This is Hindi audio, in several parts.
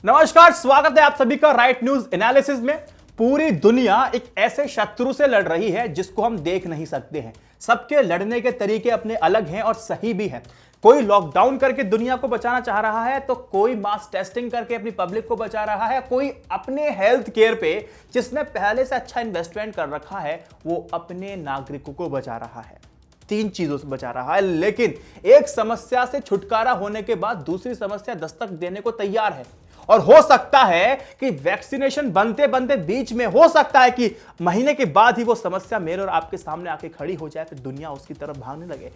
नमस्कार, स्वागत है आप सभी का राइट न्यूज एनालिसिस में। पूरी दुनिया एक ऐसे शत्रु से लड़ रही है जिसको हम देख नहीं सकते हैं। सबके लड़ने के तरीके अपने अलग हैं और सही भी हैं। कोई लॉकडाउन करके दुनिया को बचाना चाह रहा है तो कोई मास टेस्टिंग करके अपनी पब्लिक को बचा रहा है, कोई अपने हेल्थ केयर पे जिसने पहले से अच्छा इन्वेस्टमेंट कर रखा है वो अपने नागरिकों को बचा रहा है। तीन चीजों से बचा रहा है, लेकिन एक समस्या से छुटकारा होने के बाद दूसरी समस्या दस्तक देने को तैयार है। और हो सकता है कि वैक्सीनेशन बनते बनते बीच में हो सकता है कि महीने के बाद ही वो समस्या मेरे और आपके सामने आके खड़ी हो जाए, फिर दुनिया उसकी तरफ भागने लगे।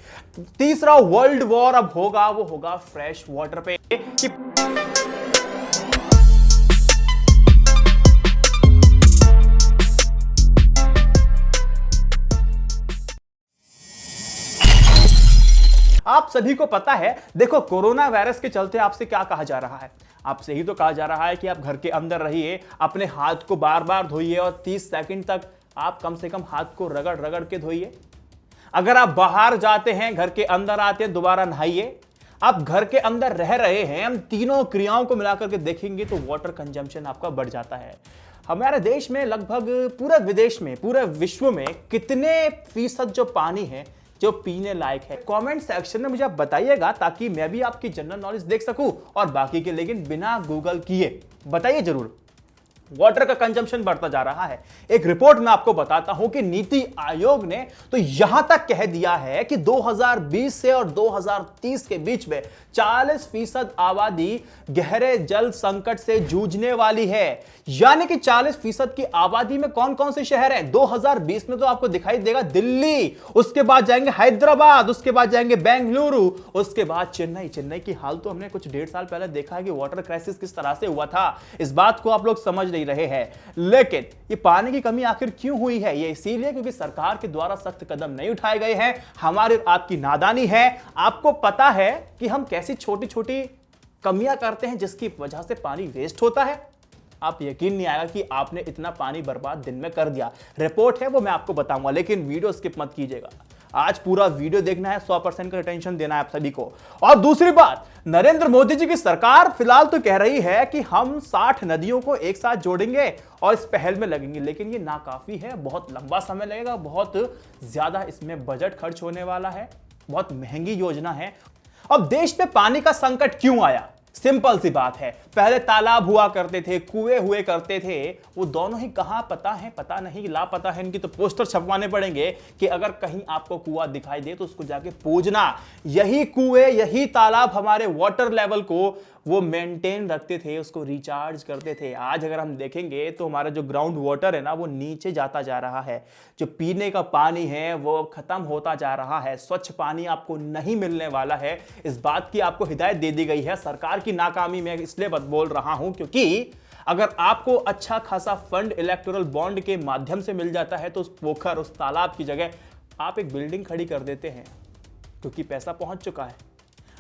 तीसरा वर्ल्ड वॉर अब होगा, वो होगा फ्रेश वाटर पे। आप सभी को पता है, देखो कोरोना वायरस के चलते आपसे क्या कहा जा रहा है? आपसे ही तो कहा जा रहा है कि आप घर के अंदर रहिए, अपने हाथ को बार बार धोइए और 30 सेकंड तक आप कम से कम हाथ को रगड़ रगड़ के धोइए। अगर आप बाहर जाते हैं, घर के अंदर आते हैं, दोबारा नहाइए। आप घर के अंदर रह रहे हैं, हम तीनों क्रियाओं को मिलाकर के देखेंगे तो वाटर कंजम्पशन आपका बढ़ जाता है। हमारे देश में लगभग पूरे विदेश में, पूरे विश्व में कितने फीसद जो पानी है जो पीने लायक है, कमेंट सेक्शन में मुझे आप बताइएगा ताकि मैं भी आपकी जनरल नॉलेज देख सकूं और बाकी के, लेकिन बिना गूगल किए बताइए जरूर। वाटर का कंजम्पशन बढ़ता जा रहा है। एक रिपोर्ट में आपको बताता हूं कि नीति आयोग ने तो यहां तक कह दिया है कि 2020 से और 2030 के बीच में 40% आबादी गहरे जल संकट से जूझने वाली है। यानी कि 40% की आबादी में कौन कौन से शहर हैं? 2020 में तो आपको दिखाई देगा दिल्ली, उसके बाद जाएंगे हैदराबाद, उसके बाद जाएंगे बेंगलुरु, उसके बाद चेन्नई। चेन्नई की हाल तो हमने कुछ 1.5 साल पहले देखा है कि वाटर क्राइसिस किस तरह से हुआ था। इस बात को आप लोग समझ नहीं रहे हैं। लेकिन ये पानी की कमी आखिर क्यों हुई है? ये इसीलिए क्योंकि सरकार के द्वारा सख्त कदम नहीं उठाए गए हैं। हमारी आपकी नादानी है। आपको पता है कि हम कैसी छोटी छोटी कमियां करते हैं जिसकी वजह से पानी वेस्ट होता है। आप यकीन नहीं आएगा कि आपने इतना पानी बर्बाद दिन में कर दिया। रिपोर्ट है वो मैं आपको बताऊंगा, लेकिन वीडियो स्किप मत कीजिएगा। आज पूरा वीडियो देखना है, 100% का अटेंशन देना है आप सभी को। और दूसरी बात, नरेंद्र मोदी जी की सरकार फिलहाल तो कह रही है कि हम 60 नदियों को एक साथ जोड़ेंगे और इस पहल में लगेंगे, लेकिन ये नाकाफी है। बहुत लंबा समय लगेगा, बहुत ज्यादा इसमें बजट खर्च होने वाला है, बहुत महंगी योजना है। अब देश में पानी का संकट क्यों आया? सिंपल सी बात है, पहले तालाब हुआ करते थे, कुएं हुए करते थे, वो दोनों ही कहां पता है, पता नहीं, लापता है। इनकी तो पोस्टर छपवाने पड़ेंगे कि अगर कहीं आपको कुआं दिखाई दे तो उसको जाके पूजना। यही कुएं, यही तालाब हमारे वाटर लेवल को वो मेंटेन रखते थे, उसको रिचार्ज करते थे। आज अगर हम देखेंगे तो हमारा जो ग्राउंड वाटर है ना, वो नीचे जाता जा रहा है। जो पीने का पानी है वो खत्म होता जा रहा है। स्वच्छ पानी आपको नहीं मिलने वाला है। इस बात की आपको हिदायत दे दी गई है। सरकार की नाकामी में इसलिए बोल रहा हूं क्योंकि अगर आपको अच्छा खासा फंड इलेक्टोरल बॉन्ड के माध्यम से मिल जाता है तो उस पोखर, उस तालाब की जगह आप एक बिल्डिंग खड़ी कर देते हैं क्योंकि पैसा पहुंच चुका है।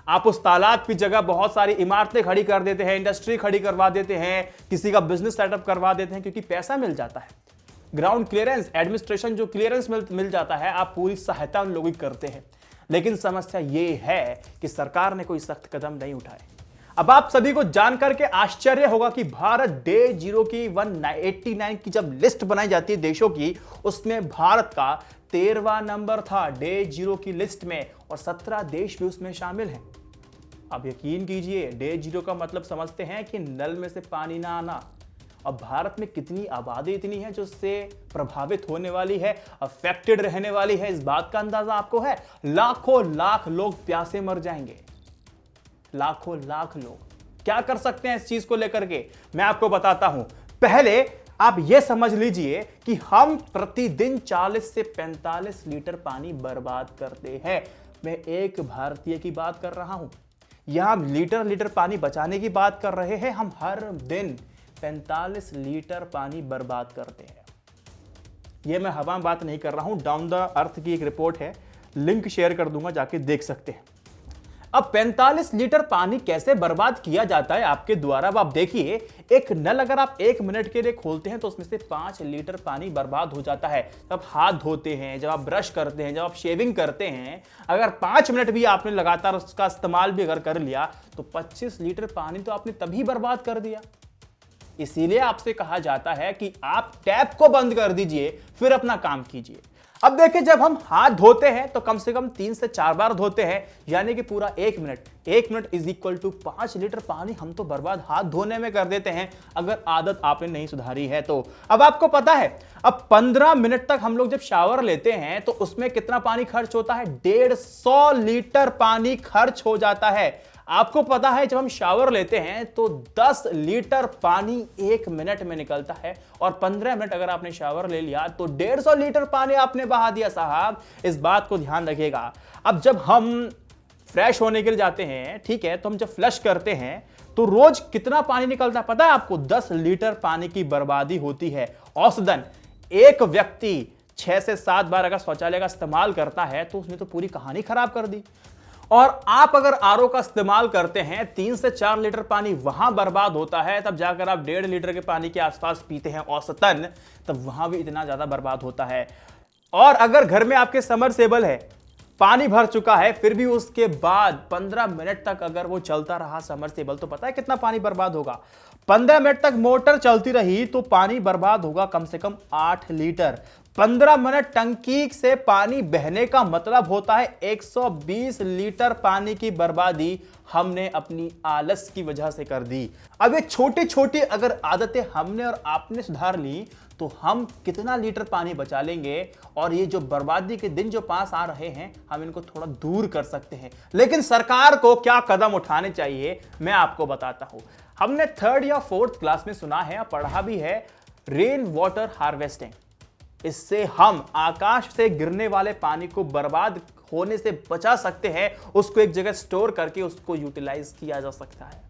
आप उस तालाब की जगह बहुत सारी इमारतें खड़ी कर देते हैं, इंडस्ट्री खड़ी करवा देते हैं, किसी का बिजनेस सेटअप करवा देते हैं क्योंकि पैसा मिल जाता है। ग्राउंड क्लियरेंस, एडमिनिस्ट्रेशन जो क्लियरेंस मिल जाता है, आप पूरी सहायता उन लोगों की करते हैं। लेकिन समस्या यह है कि सरकार ने कोई सख्त कदम नहीं उठाए। अब आप सभी को जानकर के आश्चर्य होगा कि भारत डे जीरो की 189 की जब लिस्ट बनाई जाती है देशों की, उसमें भारत का 13वां नंबर था डे जीरो की लिस्ट में और 17 देश भी उसमें शामिल हैं। अब यकीन कीजिए, डे जीरो का मतलब समझते हैं कि नल में से पानी ना आना। अब भारत में कितनी आबादी इतनी है जो इससे प्रभावित होने वाली है, अफेक्टेड रहने वाली है, इस बात का अंदाजा आपको है? लाखों लाख लोग प्यासे मर जाएंगे। लाखों लाख लोग क्या कर सकते हैं इस चीज को लेकर के, मैं आपको बताता हूं। पहले आप यह समझ लीजिए कि हम प्रतिदिन 40 से 45 लीटर पानी बर्बाद करते हैं। मैं एक भारतीय की बात कर रहा हूं। यहां हम लीटर पानी बचाने की बात कर रहे हैं। हम हर दिन 45 लीटर पानी बर्बाद करते हैं। यह मैं हवा में बात नहीं कर रहा हूं, डाउन द अर्थ की एक रिपोर्ट है, लिंक शेयर कर दूंगा, जाके देख सकते हैं। अब 45 लीटर पानी कैसे बर्बाद किया जाता है आपके द्वारा, अब आप देखिए, एक नल अगर आप 1 मिनट के लिए खोलते हैं तो उसमें से 5 लीटर पानी बर्बाद हो जाता है। जब आप हाथ धोते हैं, जब आप ब्रश करते हैं, जब आप शेविंग करते हैं, अगर 5 मिनट भी आपने लगातार उसका इस्तेमाल भी अगर कर लिया तो 25 लीटर पानी तो आपने तभी बर्बाद कर दिया। इसीलिए आपसे कहा जाता है कि आप टैप को बंद कर दीजिए, फिर अपना काम कीजिए। अब देखिए, जब हम हाथ धोते हैं तो कम से कम 3 से 4 बार धोते हैं, यानी कि पूरा 1 minute is equal to 5 litre पानी हम तो बर्बाद हाथ धोने में कर देते हैं, अगर आदत आपने नहीं सुधारी है तो। अब आपको पता है, अब 15 मिनट तक हम लोग जब शावर लेते हैं तो उसमें कितना पानी खर्च होता है? 150 लीटर पानी खर्च हो जाता है। आपको पता है, जब हम शावर लेते हैं तो 10 लीटर पानी 1 मिनट में निकलता है, और 15 मिनट अगर आपने शावर ले लिया तो 150 लीटर पानी आपने बहा दिया साहब। इस बात को ध्यान रखिएगा। अब जब हम फ्रेश होने के लिए जाते हैं, ठीक है, तो हम जब फ्लश करते हैं तो रोज कितना पानी निकलता है पता है आपको? 10 लीटर पानी की बर्बादी होती है औसतन। एक व्यक्ति 6 से 7 बार अगर शौचालय का इस्तेमाल करता है तो उसने तो पूरी कहानी खराब कर दी। और आप अगर आरओ का इस्तेमाल करते हैं, 3 से 4 लीटर पानी वहां बर्बाद होता है, तब जाकर आप 1.5 लीटर के पानी के आसपास पीते हैं औसतन, तब वहां भी इतना ज्यादा बर्बाद होता है। और अगर घर में आपके समरसेबल है, पानी भर चुका है, फिर भी उसके बाद 15 मिनट तक अगर वो चलता रहा समरसेबल, तो पता है कितना पानी बर्बाद होगा? 15 मिनट तक मोटर चलती रही तो पानी बर्बाद होगा कम से कम 8 लीटर। 15 मिनट टंकी से पानी बहने का मतलब होता है 120 लीटर पानी की बर्बादी हमने अपनी आलस की वजह से कर दी। अब ये छोटी छोटी अगर आदतें हमने और आपने सुधार ली तो हम कितना लीटर पानी बचा लेंगे, और ये जो बर्बादी के दिन जो पास आ रहे हैं हम इनको थोड़ा दूर कर सकते हैं। लेकिन सरकार को क्या कदम उठाने चाहिए मैं आपको बताता हूं। हमने 3rd या 4th क्लास में सुना है, पढ़ा भी है, रेन वाटर हार्वेस्टिंग। इससे हम आकाश से गिरने वाले पानी को बर्बाद होने से बचा सकते हैं, उसको एक जगह स्टोर करके उसको यूटिलाइज किया जा सकता है।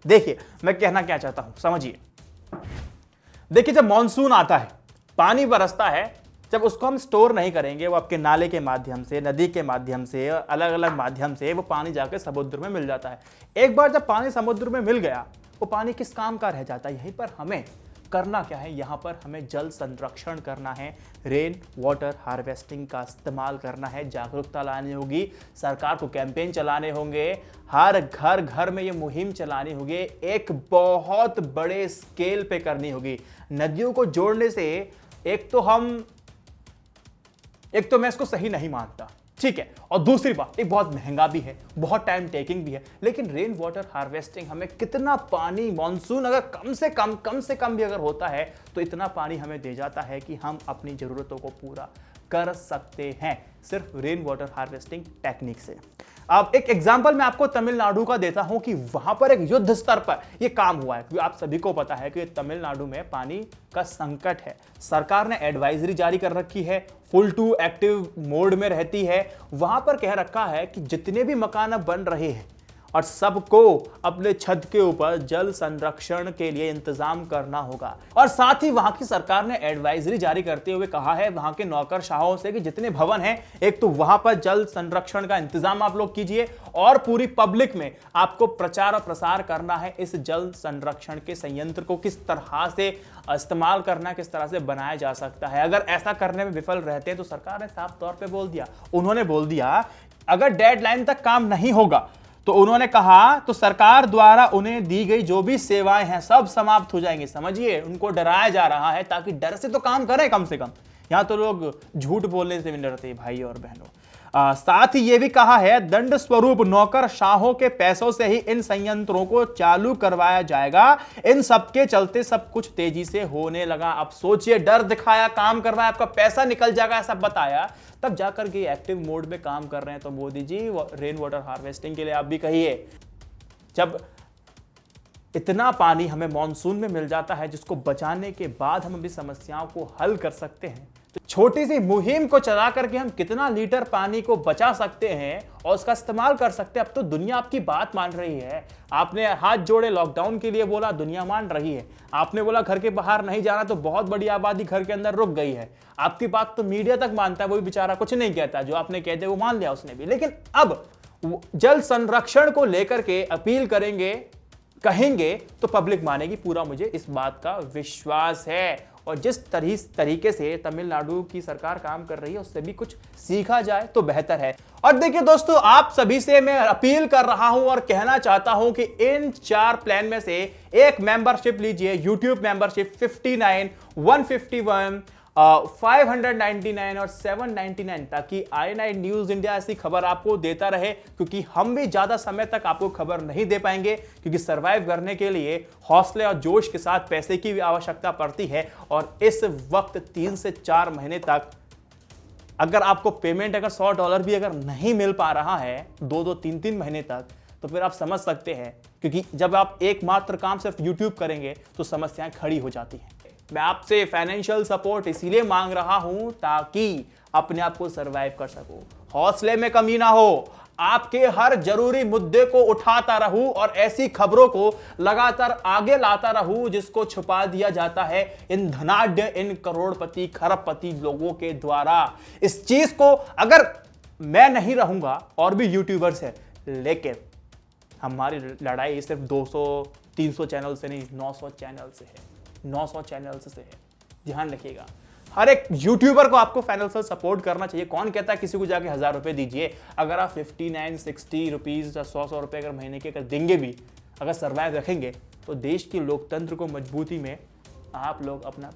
देखिए मैं कहना क्या चाहता हूं, समझिए। देखिए, जब मॉनसून आता है, पानी बरसता है, जब उसको हम स्टोर नहीं करेंगे, वो आपके नाले के माध्यम से, नदी के माध्यम से, अलग अलग माध्यम से वो पानी जाके समुद्र में मिल जाता है। एक बार जब पानी समुद्र में मिल गया, वो पानी किस काम का रह जाता है? यहीं पर हमें करना क्या है? यहां पर हमें जल संरक्षण करना है, रेन वाटर हार्वेस्टिंग का इस्तेमाल करना है, जागरूकता लानी होगी, सरकार को कैंपेन चलाने होंगे, हर घर घर में ये मुहिम चलानी होगी, एक बहुत बड़े स्केल पे करनी होगी। नदियों को जोड़ने से एक तो मैं इसको सही नहीं मानता, ठीक है, और दूसरी बात, एक बहुत महंगा भी है, बहुत टाइम टेकिंग भी है। लेकिन रेन वाटर हार्वेस्टिंग हमें कितना पानी, मॉनसून अगर कम से कम भी अगर होता है तो इतना पानी हमें दे जाता है कि हम अपनी जरूरतों को पूरा कर सकते हैं सिर्फ रेन वाटर हार्वेस्टिंग टेक्निक से। अब एक एग्जांपल मैं आपको तमिलनाडु का देता हूं कि वहां पर एक युद्ध स्तर पर यह काम हुआ है, क्योंकि आप सभी को पता है कि तमिलनाडु में पानी का संकट है। सरकार ने एडवाइजरी जारी कर रखी है, फुल टू एक्टिव मोड में रहती है। वहां पर कह रखा है कि जितने भी मकान अब बन रहे हैं और सबको अपने छत के ऊपर जल संरक्षण के लिए इंतजाम करना होगा। और साथ ही वहां की सरकार ने एडवाइजरी जारी करते हुए कहा है वहां के नौकरशाहों से कि जितने भवन हैं, एक तो वहां पर जल संरक्षण का इंतजाम आप लोग कीजिए, और पूरी पब्लिक में आपको प्रचार और प्रसार करना है इस जल संरक्षण के संयंत्र को किस तरह से इस्तेमाल करना, किस तरह से बनाया जा सकता है। अगर ऐसा करने में विफल रहते हैं तो सरकार ने साफ तौर पर बोल दिया, उन्होंने बोल दिया अगर डेडलाइन तक काम नहीं होगा तो उन्होंने कहा तो सरकार द्वारा उन्हें दी गई जो भी सेवाएं हैं सब समाप्त हो जाएंगी। समझिए, उनको डराया जा रहा है ताकि डर से तो काम करें कम से कम। यहां तो लोग झूठ बोलने से भी डरते हैं भाई और बहनों। साथ ही यह भी कहा है दंड स्वरूप नौकरशाहों के पैसों से ही इन संयंत्रों को चालू करवाया जाएगा। इन सबके चलते सब कुछ तेजी से होने लगा। अब सोचिए, डर दिखाया, काम करवाया, आपका पैसा निकल जाएगा ऐसा बताया, तब जाकर के एक्टिव मोड में काम कर रहे हैं। तो Modi ji, rain water harvesting के लिए आप भी कहिए। जब इतना पानी हमें मॉनसून में मिल जाता है जिसको बचाने के बाद हम अपनी समस्याओं को हल कर सकते हैं, तो छोटी सी मुहिम को चला करके हम कितना लीटर पानी को बचा सकते हैं और उसका इस्तेमाल कर सकते हैं। अब तो दुनिया आपकी बात मान रही है। आपने हाथ जोड़े लॉकडाउन के लिए बोला, दुनिया मान रही है। आपने बोला घर के बाहर नहीं जाना, तो बहुत बड़ी आबादी घर के अंदर रुक गई है। आपकी बात तो मीडिया तक मानता है, वो भी बेचारा कुछ नहीं कहता, जो आपने कह दिया वो मान लिया उसने भी। लेकिन अब जल संरक्षण को लेकर के अपील कहेंगे तो पब्लिक मानेगी, पूरा मुझे इस बात का विश्वास है। और जिस तरीके से तमिलनाडु की सरकार काम कर रही है उससे भी कुछ सीखा जाए तो बेहतर है। और देखिए दोस्तों, आप सभी से मैं अपील कर रहा हूं और कहना चाहता हूं कि इन 4 प्लान में से एक मेंबरशिप लीजिए, YouTube मेंबरशिप 59, 151, 599 और 799, ताकि i9 न्यूज इंडिया ऐसी खबर आपको देता रहे, क्योंकि हम भी ज्यादा समय तक आपको खबर नहीं दे पाएंगे, क्योंकि सरवाइव करने के लिए हौसले और जोश के साथ पैसे की भी आवश्यकता पड़ती है। और इस वक्त 3 से 4 महीने तक अगर आपको पेमेंट अगर $100 भी अगर नहीं मिल पा रहा है 2-2, 3-3 महीने तक, तो फिर आप समझ सकते हैं, क्योंकि जब आप एकमात्र काम सिर्फ YouTube करेंगे तो समस्याएं खड़ी हो जाती हैं। मैं आपसे फाइनेंशियल सपोर्ट इसीलिए मांग रहा हूं ताकि अपने आप को सरवाइव कर सकूं, हौसले में कमी ना हो, आपके हर जरूरी मुद्दे को उठाता रहूं और ऐसी खबरों को लगातार आगे लाता रहूं जिसको छुपा दिया जाता है इन धनाढ्य, इन करोड़पति, खरबपति लोगों के द्वारा। इस चीज को अगर मैं नहीं रहूंगा, और भी यूट्यूबर्स है, लेकिन हमारी लड़ाई सिर्फ 200-300 चैनल से नहीं, 900 चैनल से है, 900 चैनल से है। ध्यान रखिएगा, हर एक यूट्यूबर को आपको फाइनेंशियल सपोर्ट करना चाहिए। कौन कहता है किसी को जाके 1000 रुपए दीजिए? अगर आप 59, 60 रुपीज या 100 रुपए अगर महीने के अगर देंगे भी, अगर सर्वाइव रखेंगे, तो देश के लोकतंत्र को मजबूती में आप लोग अपना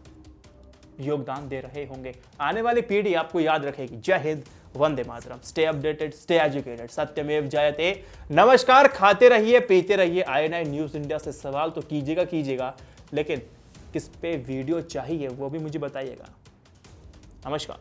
योगदान दे रहे होंगे। आने वाली पीढ़ी आपको याद रखेगी। जय Hind, Vande Mataram. Stay updated, stay educated, सत्यमेव जयते। नमस्कार। खाते रहिए, पीते रहिए। i9 न्यूज इंडिया से सवाल तो कीजिएगा, लेकिन किस पे वीडियो चाहिए वो भी मुझे बताइएगा। नमस्कार।